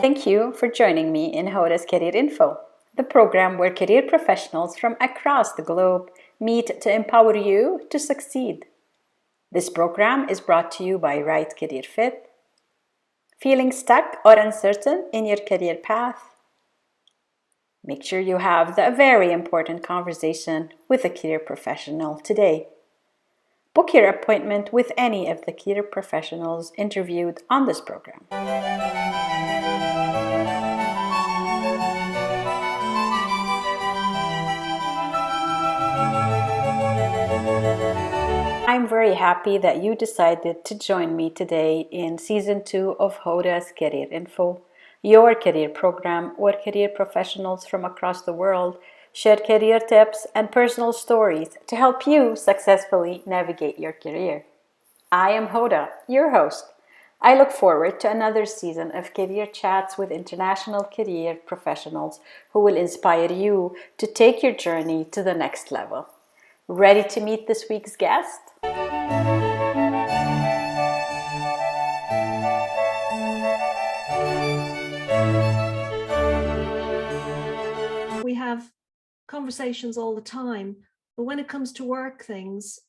Thank you for joining me in Hoda's Career Info, the program where career professionals from across the globe meet to empower you to succeed. This program is brought to you by Right Career Fit. Feeling stuck or uncertain in your career path? Make sure you have the very important conversation with a career professional today. Book your appointment with any of the career professionals interviewed on this program. I'm very happy that you decided to join me today in Season 2 of Hoda's Career Info, your career program where career professionals from across the world share career tips and personal stories to help you successfully navigate your career. I am Hoda, your host. I look forward to another season of career chats with international career professionals who will inspire you to take your journey to the next level. Ready to meet this week's guest? We have conversations all the time, but when it comes to work things,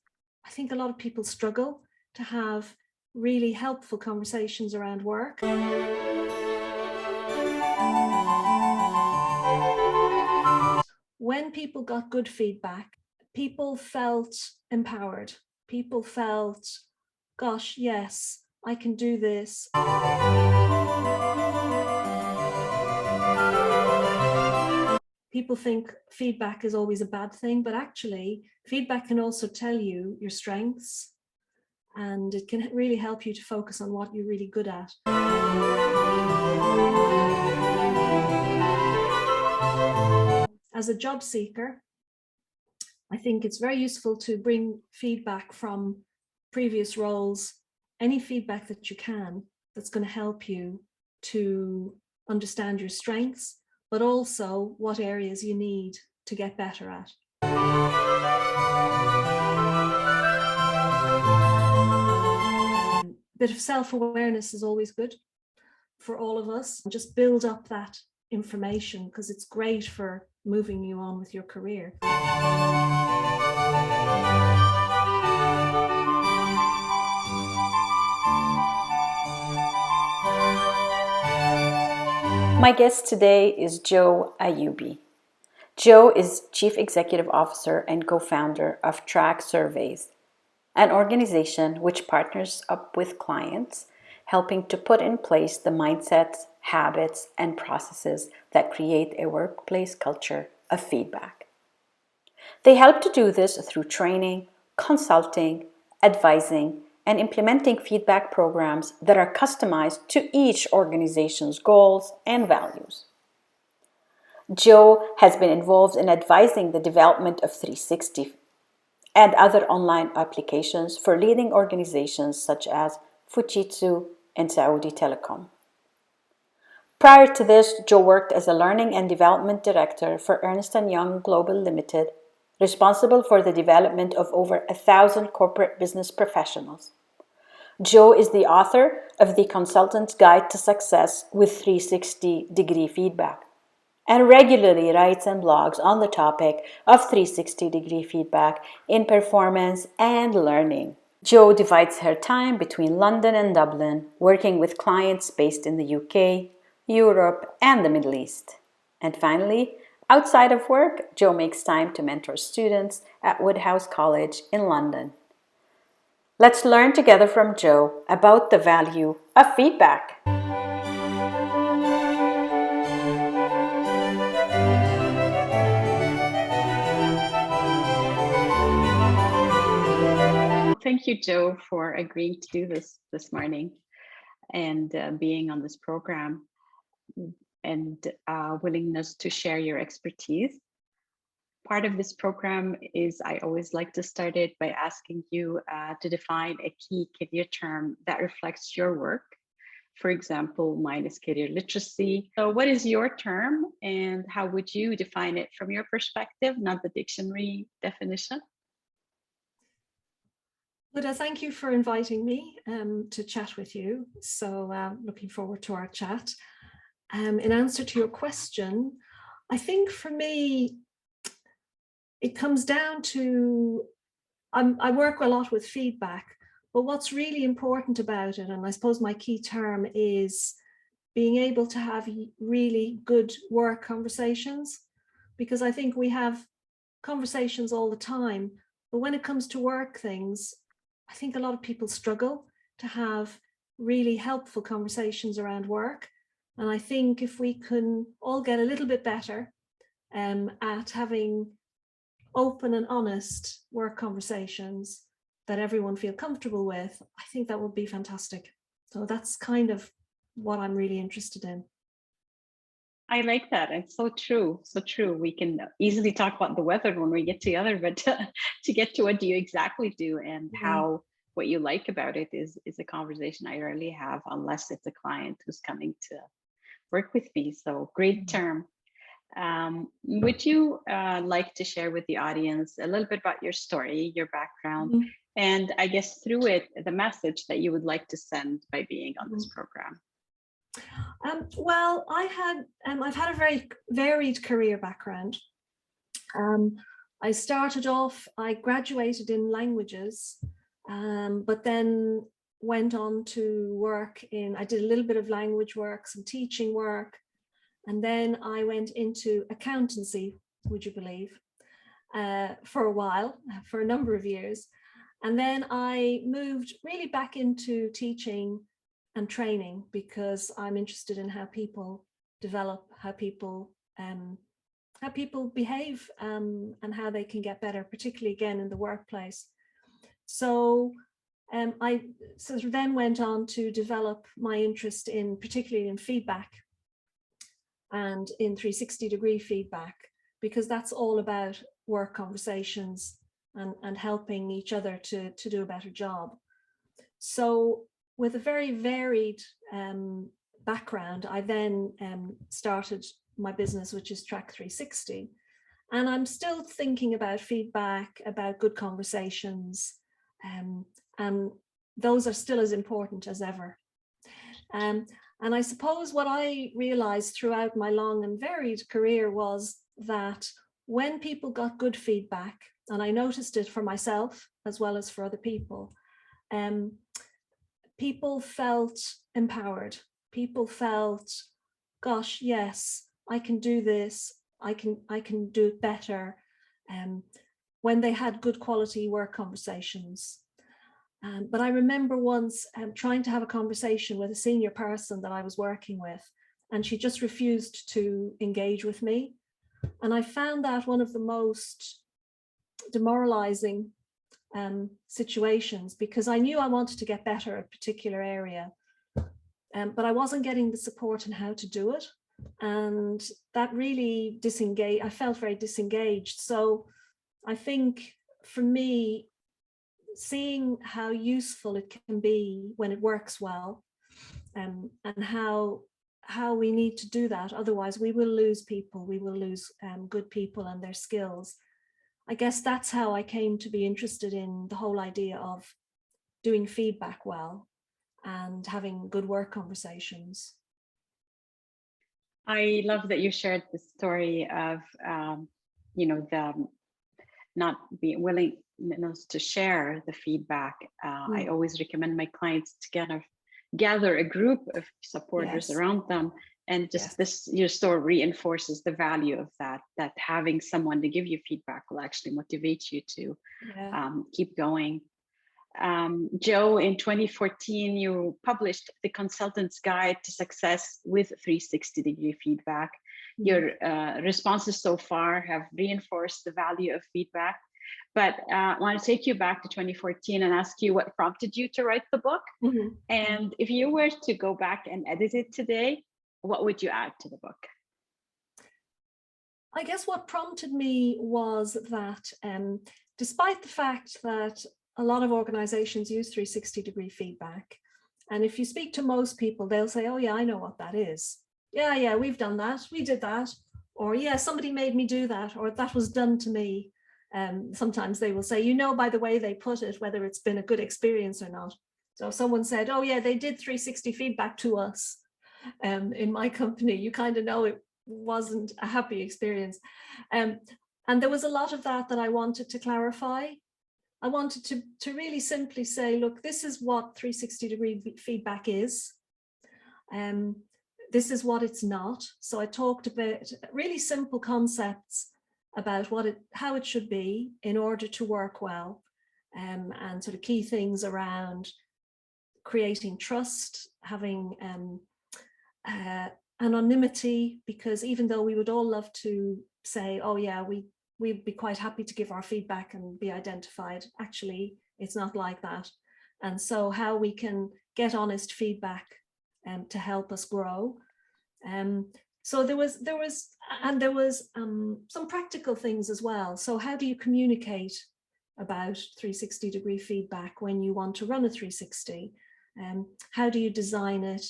I think a lot of people struggle to have really helpful conversations around work. When people got good feedback, people felt empowered. People felt, gosh, yes, I can do this. People think feedback is always a bad thing, but actually feedback can also tell you your strengths, and it can really help you to focus on what you're really good at. As a job seeker, I think it's very useful to bring feedback from previous roles, any feedback that you can, that's going to help you to understand your strengths, but also what areas you need to get better at. A bit of self-awareness is always good for all of us. Just build up that information because it's great for moving you on with your career. My guest today is Jo Ayoubi. Jo is Chief Executive Officer and co-founder of Track Surveys, an organization which partners up with clients, helping to put in place the mindsets, habits, and processes that create a workplace culture of feedback. They help to do this through training, consulting, advising, and implementing feedback programs that are customized to each organization's goals and values. Jo has been involved in advising the development of 360 and other online applications for leading organizations such as Fujitsu and Saudi Telecom. Prior to this, Jo worked as a learning and development director for Ernst & Young Global Limited, responsible for the development of over 1,000 corporate business professionals. Jo is the author of The Consultant's Guide to Success with 360-degree feedback and regularly writes and blogs on the topic of 360-degree feedback in performance and learning. Jo divides her time between London and Dublin, working with clients based in the UK, Europe, and the Middle East. And finally, outside of work, Jo makes time to mentor students at Woodhouse College in London. Let's learn together from Jo about the value of feedback. Thank you, Jo, for agreeing to do this morning and being on this program and willingness to share your expertise. Part of this program is I always like to start it by asking you to define a key career term that reflects your work. For example, mine is career literacy. So what is your term and how would you define it from your perspective, not the dictionary definition? Hoda, thank you for inviting me to chat with you. So looking forward to our chat. in answer to your question, I think for me, it comes down to, I work a lot with feedback, but what's really important about it, and I suppose my key term, is being able to have really good work conversations, because I think we have conversations all the time, but when it comes to work things, I think a lot of people struggle to have really helpful conversations around work. And I think if we can all get a little bit better at having open and honest work conversations that everyone feel comfortable with, I think that would be fantastic. So that's kind of what I'm really interested in. I like that. It's so true. So true. We can easily talk about the weather when we get together, but to get to what do you exactly do and how what you like about it is a conversation I rarely have unless it's a client who's coming to work with me. So great term. Would you like to share with the audience a little bit about your story, your background, and I guess through it, the message that you would like to send by being on this program? Well, I've had a very varied career background. I started off, I graduated in languages, but then went on to work I did a little bit of language work, some teaching work, and then I went into accountancy, would you believe, for a while, for a number of years. And then I moved really back into teaching and training because I'm interested in how people develop, how people behave, and how they can get better, particularly again in the workplace. So I then went on to develop my interest particularly in feedback and in 360-degree feedback, because that's all about work conversations and helping each other to do a better job. So with a very varied background, I then started my business, which is Track 360. And I'm still thinking about feedback, about good conversations, and those are still as important as ever. And I suppose what I realized throughout my long and varied career was that when people got good feedback, and I noticed it for myself as well as for other people, people felt empowered. People felt, gosh, yes, I can do this. I can do it better. When they had good quality work conversations. But I remember once trying to have a conversation with a senior person that I was working with, and she just refused to engage with me. And I found that one of the most demoralizing situations, because I knew I wanted to get better at a particular area, but I wasn't getting the support on how to do it. And that really disengaged. I felt very disengaged. So I think for me, seeing how useful it can be when it works well, and how we need to do that, otherwise we will lose people, we will lose good people and their skills. I guess that's how I came to be interested in the whole idea of doing feedback well and having good work conversations. I love that you shared the story of, the not being willing to share the feedback. I always recommend my clients to kind of gather a group of supporters around them, and just your story reinforces the value of that having someone to give you feedback will actually motivate you to keep going. Jo, in 2014, you published The Consultant's Guide to Success with 360-degree feedback. Your responses so far have reinforced the value of feedback, but I want to take you back to 2014 and ask you what prompted you to write the book. And if you were to go back and edit it today, what would you add to the book? I guess what prompted me was that despite the fact that a lot of organizations use 360-degree feedback, and if you speak to most people, they'll say, oh yeah, I know what that is. Yeah, we've done that, we did that, or yeah, somebody made me do that, or that was done to me. Sometimes they will say, by the way they put it, whether it's been a good experience or not. So if someone said, oh yeah, they did 360 feedback to us, in my company, you kind of know it wasn't a happy experience. And there was a lot of that I wanted to clarify. I wanted to really simply say, look, this is what 360-degree feedback is. This is what it's not. So I talked about really simple concepts about how it should be in order to work well, and sort of key things around creating trust, having anonymity, because even though we would all love to say, oh yeah, we'd be quite happy to give our feedback and be identified, actually it's not like that. And so how we can get honest feedback to help us grow. So there was some practical things as well. So how do you communicate about 360-degree feedback when you want to run a 360? How do you design it?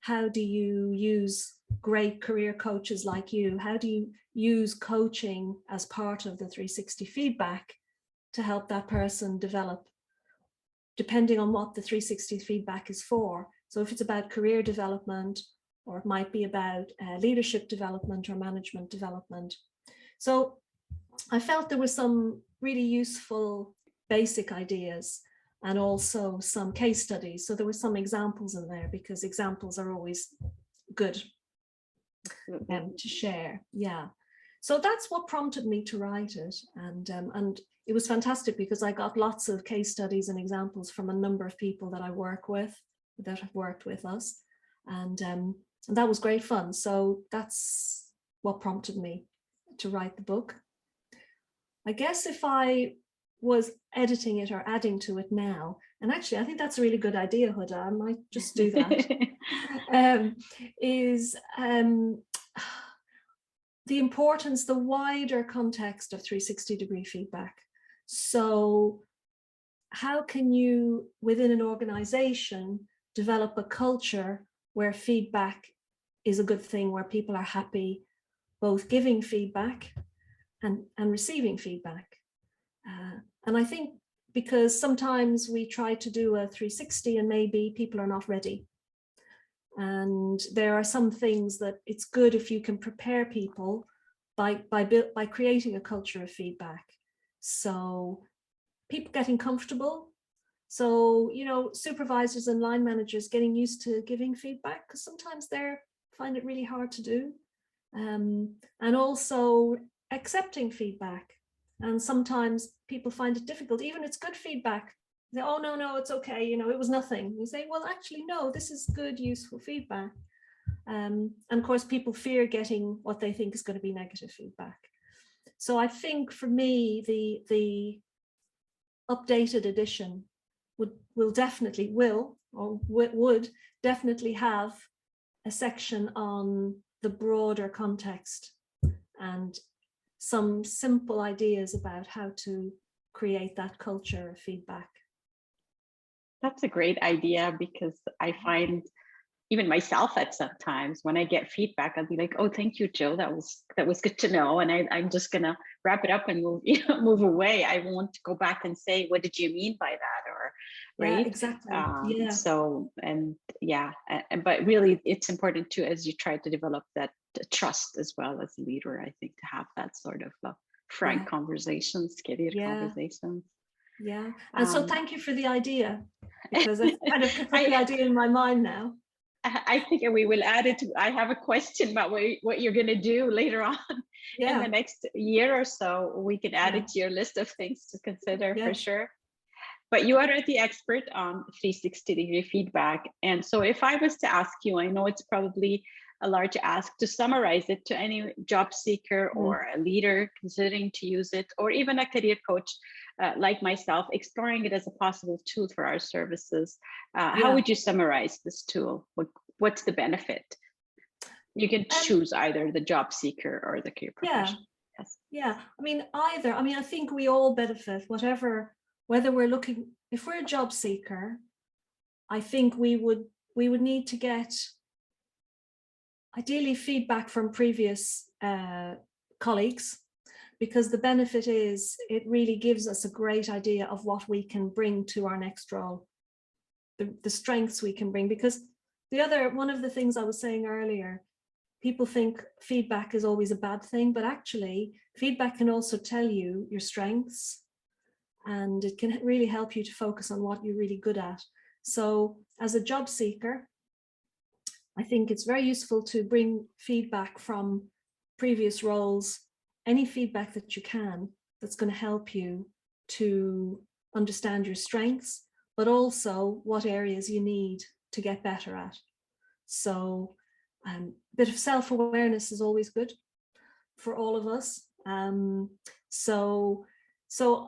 How do you use great career coaches like you? How do you use coaching as part of the 360 feedback to help that person develop, depending on what the 360 feedback is for? So if it's about career development, or it might be about leadership development or management development. So I felt there were some really useful basic ideas and also some case studies. So there were some examples in there, because examples are always good to share. Yeah. So that's what prompted me to write it. And it was fantastic because I got lots of case studies and examples from a number of people that I work with, that have worked with us. And that was great fun. So that's what prompted me to write the book. I guess if I was editing it or adding to it now, and actually I think that's a really good idea, Hoda, I might just do that, is the importance, the wider context of 360-degree feedback. So how can you, within an organization, develop a culture where feedback is a good thing, where people are happy, both giving feedback and receiving feedback. And I think because sometimes we try to do a 360 and maybe people are not ready. And there are some things that it's good if you can prepare people by creating a culture of feedback. So people getting comfortable. So, you know, supervisors and line managers getting used to giving feedback, because sometimes they find it really hard to do. And also accepting feedback. And sometimes people find it difficult, even if it's good feedback. They, oh, no, it's okay, you know, it was nothing. You say, well, actually, no, this is good, useful feedback. And of course, people fear getting what they think is going to be negative feedback. So I think for me, the updated edition would definitely have a section on the broader context and some simple ideas about how to create that culture of feedback. That's a great idea, because I find even myself at some times when I get feedback, I'll be like, oh, thank you, Jo, that was good to know. And I'm just gonna wrap it up and move away. I won't go back and say, what did you mean by that? Or right. Yeah, exactly. Yeah. So, and yeah, but really it's important to, as you try to develop that trust as well as a leader, I think, to have that sort of frank conversations, candid conversations. Yeah. And so thank you for the idea, because it's kind of put the idea in my mind now. I think we will add it. I have a question about what you're going to do later on in the next year or so. We can add it to your list of things to consider for sure. But you are the expert on 360-degree feedback. And so if I was to ask you, I know it's probably a large ask to summarize it to any job seeker or a leader considering to use it, or even a career coach like myself, exploring it as a possible tool for our services. How would you summarize this tool? What's the benefit? You can choose either the job seeker or the career professional. Yeah, I mean, either. I mean, I think we all benefit, whether we're looking, if we're a job seeker, I think we would need to get ideally feedback from previous colleagues, because the benefit is it really gives us a great idea of what we can bring to our next role, the strengths we can bring, because one of the things I was saying earlier, people think feedback is always a bad thing, but actually feedback can also tell you your strengths, and it can really help you to focus on what you're really good at. So as a job seeker, I think it's very useful to bring feedback from previous roles, any feedback that you can, that's going to help you to understand your strengths, but also what areas you need to get better at. So a bit of self-awareness is always good for all of us. So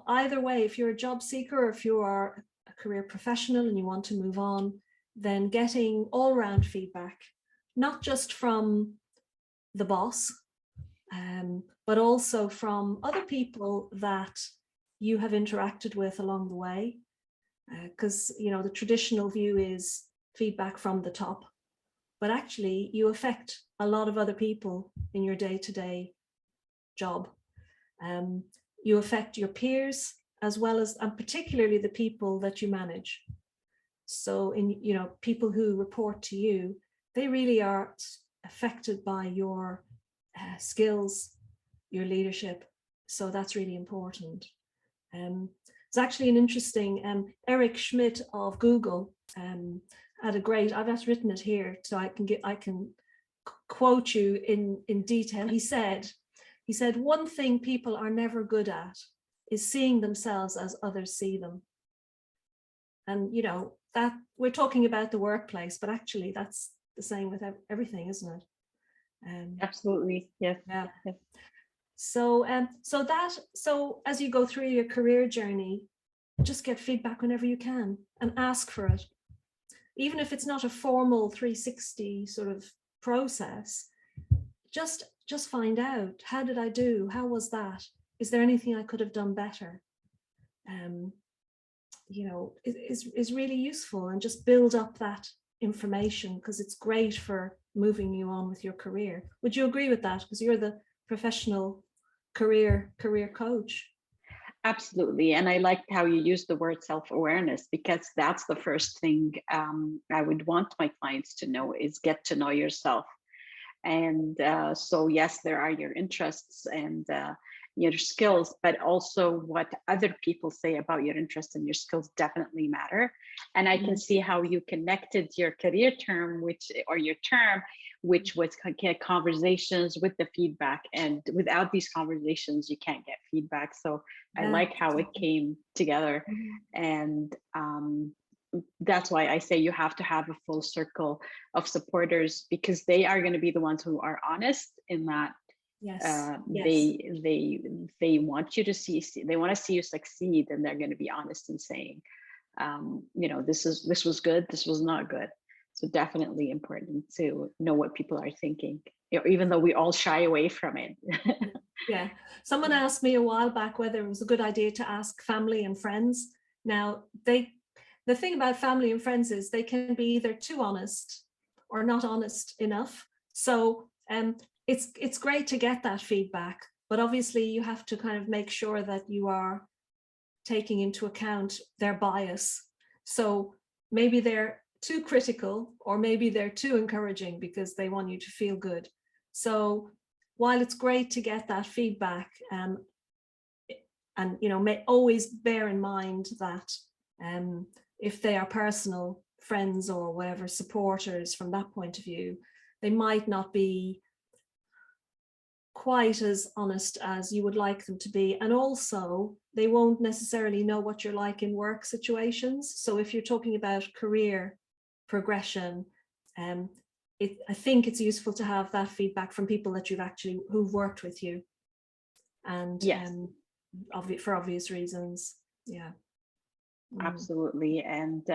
either way, if you're a job seeker or if you are a career professional and you want to move on, then getting all-round feedback, not just from the boss, but also from other people that you have interacted with along the way. Because, you know, the traditional view is feedback from the top, but actually you affect a lot of other people in your day-to-day job. You affect your peers as well as, and particularly the people that you manage. So people who report to you, they really are affected by your skills, your leadership. So that's really important. It's actually an interesting, Eric Schmidt of Google had a great, I've just written it here so I can quote you in detail. He said, one thing people are never good at is seeing themselves as others see them. And, you know, that we're talking about the workplace, but actually that's the same with everything, isn't it? Absolutely, yes. Yeah. Yes. So as you go through your career journey, just get feedback whenever you can and ask for it. Even if it's not a formal 360 sort of process, just find out, how did I do? How was that? Is there anything I could have done better? You know, is really useful, and just build up that information because it's great for moving you on with your career. Would you agree with that? Because you're the professional career coach. Absolutely. And I liked how you used the word self-awareness, because that's the first thing I would want my clients to know, is get to know yourself. And so, yes, there are your interests and your skills, but also what other people say about your interests and your skills definitely matter. And I can see how you connected your career term, your term, which was conversations with the feedback. And without these conversations, you can't get feedback. So I like how it came together. And that's why I say you have to have a full circle of supporters, because they are going to be the ones who are honest in that. They want you to they want to see you succeed, and they're going to be honest in saying, you know, this was good, this was not good. So definitely important to know what people are thinking, even though we all shy away from it. Yeah. Someone asked me a while back whether it was a good idea to ask family and friends. Now, the thing about family and friends is they can be either too honest or not honest enough. So it's great to get that feedback, but obviously you have to kind of make sure that you are taking into account their bias. So maybe they're too critical, or maybe they're too encouraging because they want you to feel good. So while it's great to get that feedback, and you know, may always bear in mind that if they are personal friends or whatever, supporters from that point of view, they might not be quite as honest as you would like them to be. And also they won't necessarily know what you're like in work situations. So if you're talking about career progression, I think it's useful to have that feedback from people that who've worked with you, and yes, for obvious reasons. Yeah. Absolutely. And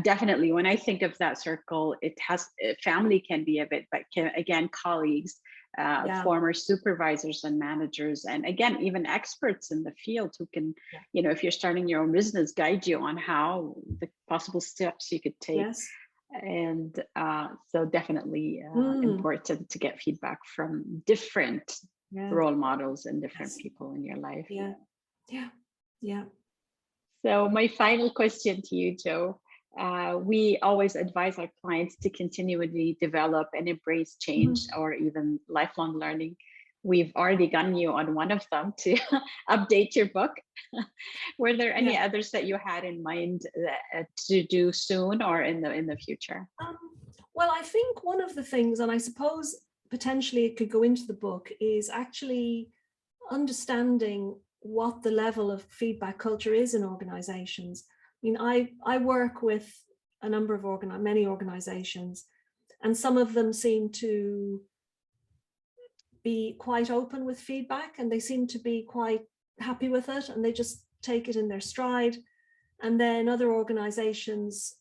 definitely when I think of that circle, it has family can be of it, but again, colleagues, former supervisors and managers, and again, even experts in the field who can, you know, if you're starting your own business, guide you on how the possible steps you could take. Yes. And so definitely important to get feedback from different role models and different people in your life. Yeah. Yeah. Yeah. So my final question to you, Jo, we always advise our clients to continually develop and embrace change or even lifelong learning. We've already gotten you on one of them to update your book. Were there any others that you had in mind to do soon or in the future? Well, I think one of the things, and I suppose potentially it could go into the book, is actually understanding what the level of feedback culture is in organizations. I mean, I work with a number of many organizations, and some of them seem to be quite open with feedback, and they seem to be quite happy with it, and they just take it in their stride. And then other organizations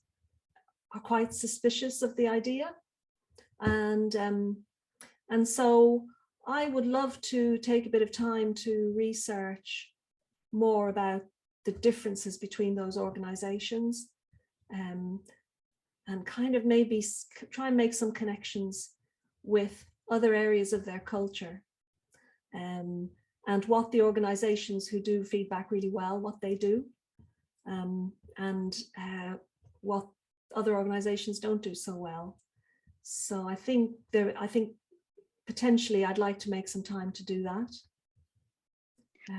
are quite suspicious of the idea. And so I would love to take a bit of time to research more about the differences between those organizations, and kind of maybe try and make some connections with other areas of their culture, and what the organizations who do feedback really well, what they do, and what other organizations don't do so well. So I think potentially I'd like to make some time to do that.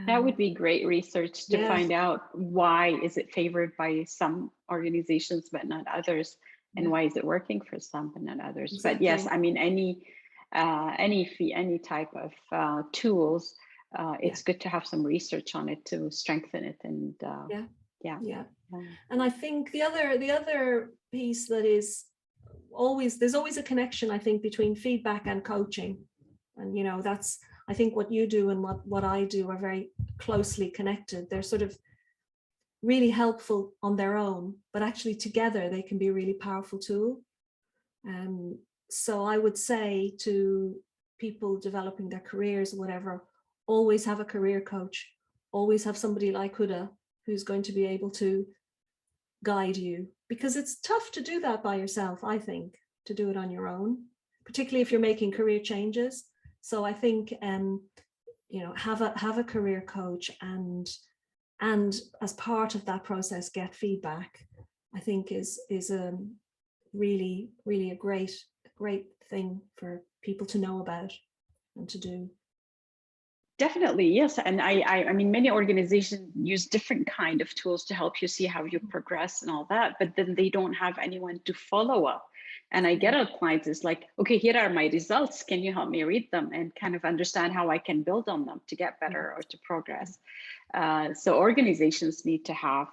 That would be great research to find out why is it favored by some organizations but not others, and why is it working for some but not others. Exactly. But yes, I mean, any type of tools, it's good to have some research on it to strengthen it. And and I think the other piece that is there's always a connection, I think, between feedback and coaching. And, you know, that's, I think what you do and what I do are very closely connected. They're sort of really helpful on their own, but actually together they can be a really powerful tool. So I would say to people developing their careers or whatever, always have a career coach, always have somebody like Hoda who's going to be able to guide you, because it's tough to do that by yourself, I think, to do it on your own, particularly if you're making career changes. So I think, you know, have a career coach, and as part of that process, get feedback, I think is really a great thing for people to know about and to do. Definitely, yes. And I mean, many organizations use different kind of tools to help you see how you progress and all that, but then they don't have anyone to follow up. And I get our clients is like, okay, here are my results. Can you help me read them and kind of understand how I can build on them to get better or to progress? So organizations need to have,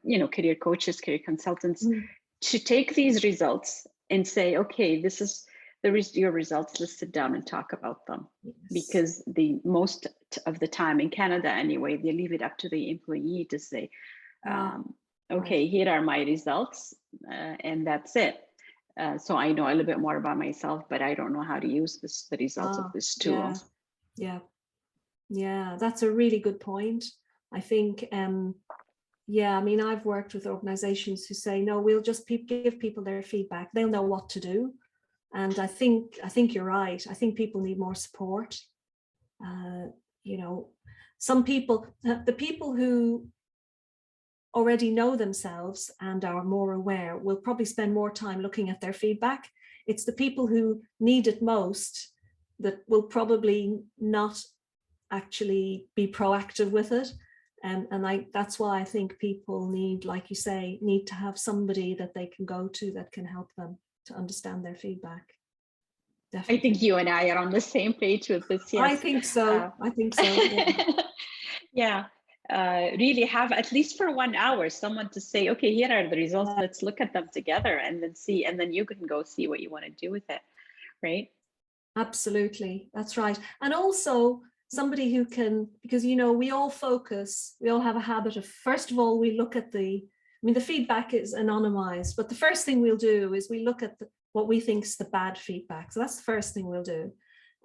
you know, career coaches, career consultants to take these results and say, okay, this is your results, let's sit down and talk about them. Because the most of the time in Canada anyway, they leave it up to the employee to say, okay, here are my results, and that's it. So I know a little bit more about myself, but I don't know how to use the results of this tool. Yeah, that's a really good point. I think, I mean, I've worked with organizations who say, no, we'll just give people their feedback. They'll know what to do. And I think you're right. I think people need more support. You know, some people, the people who already know themselves and are more aware will probably spend more time looking at their feedback. It's the people who need it most that will probably not actually be proactive with it. And that's why I think people need, like you say, need to have somebody that they can go to that can help them to understand their feedback. Definitely. I think you and I are on the same page with this. Yes. I think so. Yeah. Really have, at least for 1 hour, someone to say, okay, here are the results. Let's look at them together and then see, and then you can go see what you want to do with it. Right. Absolutely. That's right. And also somebody who can, because, you know, we all have a habit of, first of all, we look at the feedback is anonymized, but the first thing we'll do is we look at what we think is the bad feedback. So that's the first thing we'll do.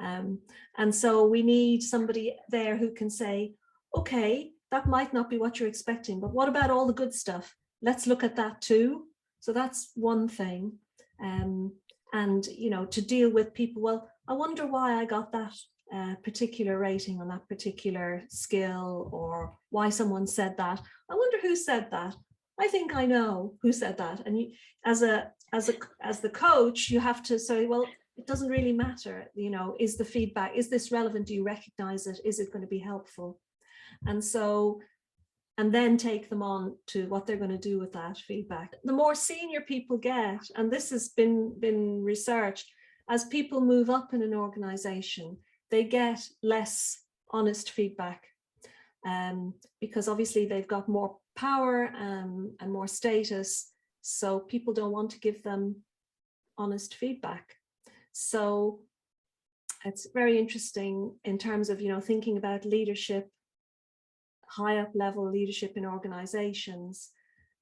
And so we need somebody there who can say, okay, that might not be what you're expecting, but what about all the good stuff? Let's look at that too. So that's one thing. And, you know, to deal with people, well, I wonder why I got that particular rating on that particular skill, or why someone said that. I wonder who said that. I think I know who said that. And you, as the coach, you have to say, well, it doesn't really matter, you know, is the feedback, is this relevant? Do you recognize it? Is it going to be helpful? And so, and then take them on to what they're going to do with that feedback. The more senior people get, and this has been researched, as people move up in an organization, they get less honest feedback, because obviously they've got more power and more status, so people don't want to give them honest feedback. So it's very interesting in terms of, you know, thinking about leadership, high up level leadership in organizations,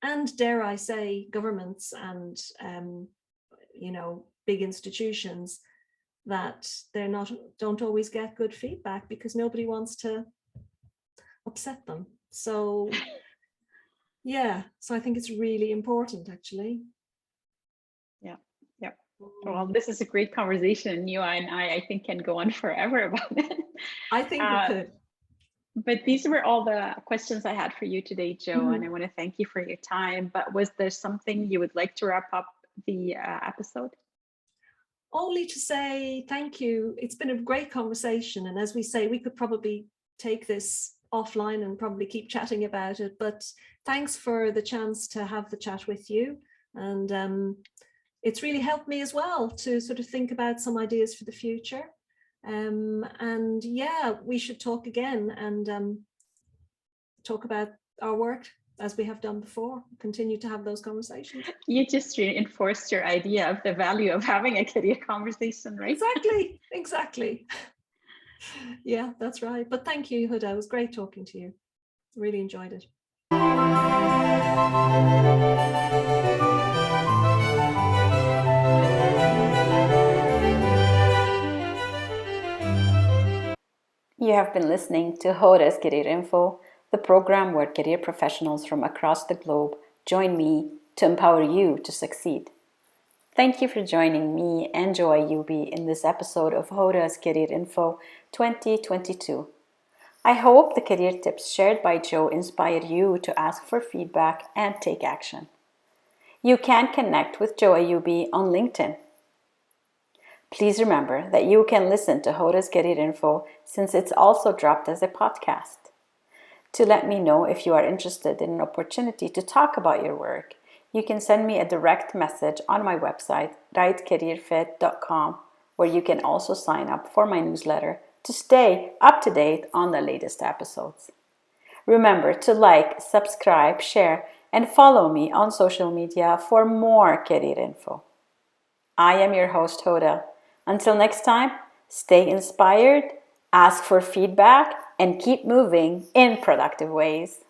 and dare I say governments and you know, big institutions, that don't always get good feedback because nobody wants to upset them. So yeah, so I think it's really important, actually. Yeah. Well, this is a great conversation. You and I think, can go on forever about it. I think we could. But these were all the questions I had for you today, Jo, and I want to thank you for your time. But was there something you would like to wrap up the episode? Only to say thank you. It's been a great conversation. And as we say, we could probably take this offline and probably keep chatting about it. But thanks for the chance to have the chat with you. And it's really helped me as well to sort of think about some ideas for the future. And yeah, we should talk again and talk about our work as we have done before, continue to have those conversations. You just reinforced your idea of the value of having a career conversation, right? Exactly. Yeah, that's right. But thank you, Hoda. It was great talking to you. Really enjoyed it. You have been listening to Hoda's Career Info, the program where career professionals from across the globe join me to empower you to succeed. Thank you for joining me and Jo Ayoubi in this episode of Hoda's Career Info 2022. I hope the career tips shared by Jo inspire you to ask for feedback and take action. You can connect with Jo Ayoubi on LinkedIn. Please remember that you can listen to Hoda's Career Info since it's also dropped as a podcast. To let me know if you are interested in an opportunity to talk about your work, you can send me a direct message on my website, rightcareerfit.com, where you can also sign up for my newsletter to stay up to date on the latest episodes. Remember to like, subscribe, share, and follow me on social media for more career info. I am your host, Hoda. Until next time, stay inspired, ask for feedback, and keep moving in productive ways.